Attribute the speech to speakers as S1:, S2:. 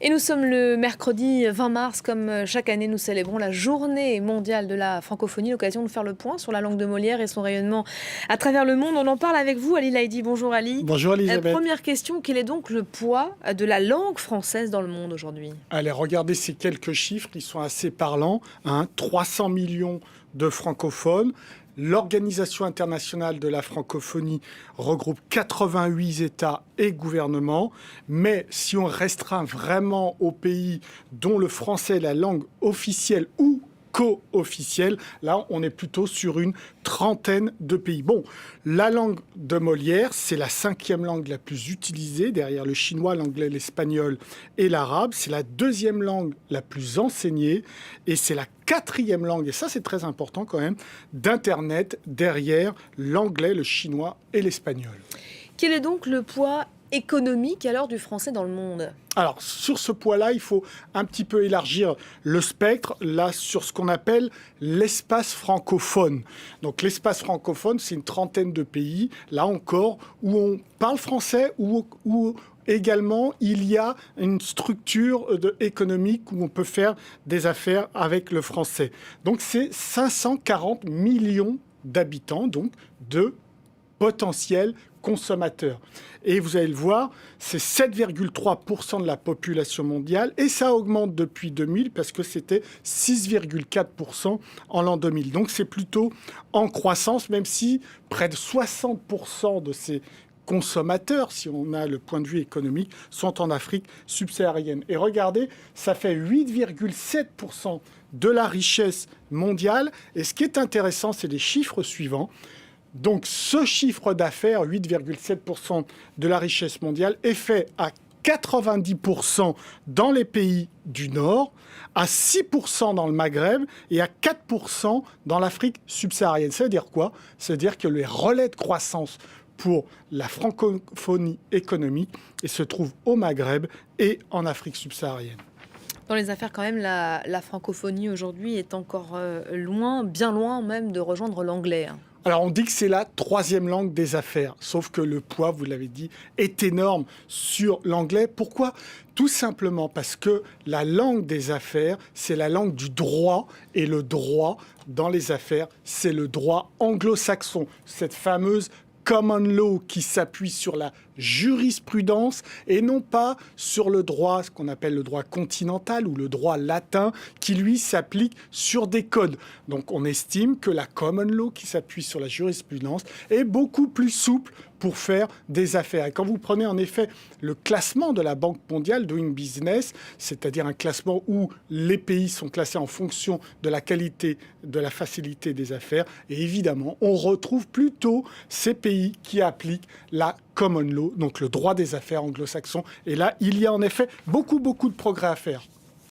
S1: Et nous sommes le mercredi 20 mars, comme chaque année, nous célébrons la journée mondiale de la francophonie, l'occasion de faire le point sur la langue de Molière et son rayonnement à travers le monde. On en parle avec vous, Ali Laïdi. Bonjour Ali.
S2: Bonjour Elisabeth.
S1: Première question, quel est donc le poids de la langue française dans le monde aujourd'hui ?
S2: Allez, regardez ces quelques chiffres, ils sont assez parlants. 300 millions de francophones. L'Organisation internationale de la francophonie regroupe 88 États et gouvernements. Mais si on restreint vraiment aux pays dont le français est la langue officielle ou co-officielle, là, on est plutôt sur une trentaine de pays. Bon, la langue de Molière, c'est la 5e langue la plus utilisée, derrière le chinois, l'anglais, l'espagnol et l'arabe. C'est la 2e langue la plus enseignée et c'est la 4e langue, et ça c'est très important quand même, d'Internet, derrière l'anglais, le chinois et l'espagnol.
S1: Quel est donc le poids économique alors du français dans le monde ?
S2: Alors, sur ce poids-là, il faut un petit peu élargir le spectre, là, sur ce qu'on appelle l'espace francophone. Donc, l'espace francophone, c'est une trentaine de pays, là encore, où on parle français, où également, il y a une structure économique où on peut faire des affaires avec le français. Donc, c'est 540 millions d'habitants, donc de potentiels consommateurs. Et vous allez le voir, c'est 7,3% de la population mondiale et ça augmente depuis 2000 parce que c'était 6,4% en l'an 2000. Donc c'est plutôt en croissance, même si près de 60% de ces consommateurs, si on a le point de vue économique, sont en Afrique subsaharienne. Et regardez, ça fait 8,7% de la richesse mondiale. Et ce qui est intéressant, c'est les chiffres suivants. Donc ce chiffre d'affaires, 8,7% de la richesse mondiale, est fait à 90% dans les pays du Nord, à 6% dans le Maghreb et à 4% dans l'Afrique subsaharienne. Ça veut dire quoi ? Ça veut dire que les relais de croissance pour la francophonie économique se trouvent au Maghreb et en Afrique subsaharienne.
S1: Dans les affaires, quand même, la francophonie aujourd'hui est encore loin, bien loin même, de rejoindre l'anglais.
S2: Alors on dit que c'est la 3e langue des affaires, sauf que le poids, vous l'avez dit, est énorme sur l'anglais. Pourquoi ? Tout simplement parce que la langue des affaires, c'est la langue du droit, et le droit dans les affaires, c'est le droit anglo-saxon, cette fameuse common law qui s'appuie sur la jurisprudence et non pas sur le droit, ce qu'on appelle le droit continental ou le droit latin, qui lui s'applique sur des codes. Donc on estime que la common law qui s'appuie sur la jurisprudence est beaucoup plus souple pour faire des affaires. Et quand vous prenez en effet le classement de la Banque mondiale Doing Business, c'est-à-dire un classement où les pays sont classés en fonction de la qualité, de la facilité des affaires, et évidemment, on retrouve plutôt ces pays qui appliquent la common law, donc le droit des affaires anglo-saxon. Et là, il y a en effet beaucoup de progrès à faire.